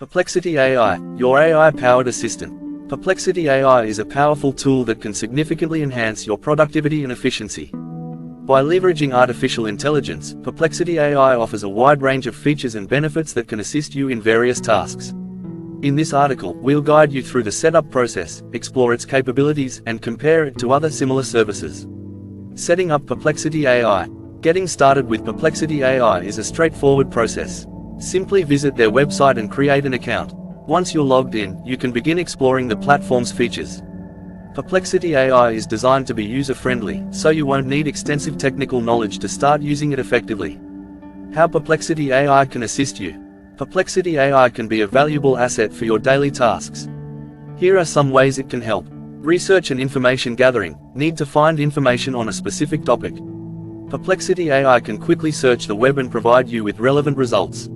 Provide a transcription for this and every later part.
Perplexity AI, your AI-powered assistant. Perplexity AI is a powerful tool that can significantly enhance your productivity and efficiency. By leveraging artificial intelligence, Perplexity AI offers a wide range of features and benefits that can assist you in various tasks. In this article, we'll guide you through the setup process, explore its capabilities, and compare it to other similar services. Setting up Perplexity AI. Getting started with Perplexity AI is a straightforward process. Simply visit their website and create an account. Once you're logged in, you can begin exploring the platform's features. Perplexity AI is designed to be user-friendly, so you won't need extensive technical knowledge to start using it effectively. How Perplexity AI can assist you. Perplexity AI can be a valuable asset for your daily tasks. Here are some ways it can help. Research and information gathering. Need to find information on a specific topic? Perplexity AI can quickly search the web and provide you with relevant results.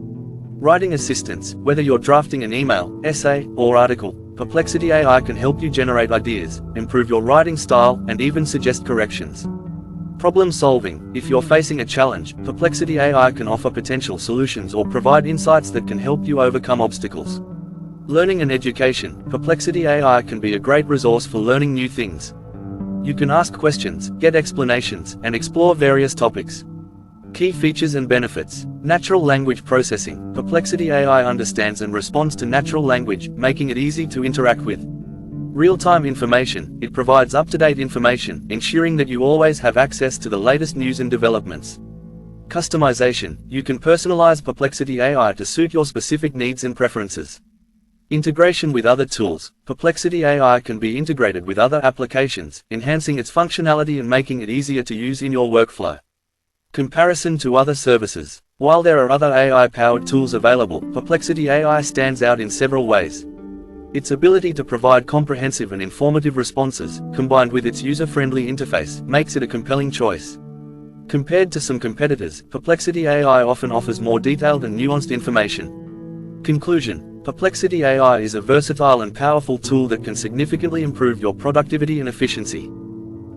Writing assistance. Whether you're drafting an email, essay, or article, Perplexity AI can help you generate ideas, improve your writing style, and even suggest corrections. Problem solving. If you're facing a challenge, Perplexity AI can offer potential solutions or provide insights that can help you overcome obstacles. Learning and education. Perplexity AI can be a great resource for learning new things. You can ask questions, get explanations, and explore various topics. Key features and benefits. Natural language processing. Perplexity AI understands and responds to natural language, making it easy to interact with. Real-time information. It provides up-to-date information, ensuring that you always have access to the latest news and developments. Customization. You can personalize Perplexity AI to suit your specific needs and preferences. Integration with other tools. Perplexity AI can be integrated with other applications, enhancing its functionality and making it easier to use in your workflow. Comparison to other services. While there are other AI-powered tools available, Perplexity AI stands out in several ways. Its ability to provide comprehensive and informative responses, combined with its user-friendly interface, makes it a compelling choice. Compared to some competitors, Perplexity AI often offers more detailed and nuanced information. Conclusion. Perplexity AI is a versatile and powerful tool that can significantly improve your productivity and efficiency.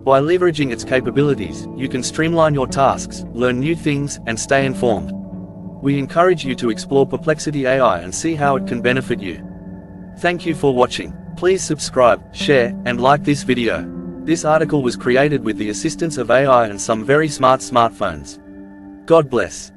By leveraging its capabilities, you can streamline your tasks, learn new things, and stay informed. We encourage you to explore Perplexity AI and see how it can benefit you. Thank you for watching. Please subscribe, share, and like this video. This article was created with the assistance of AI and some very smart smartphones. God bless.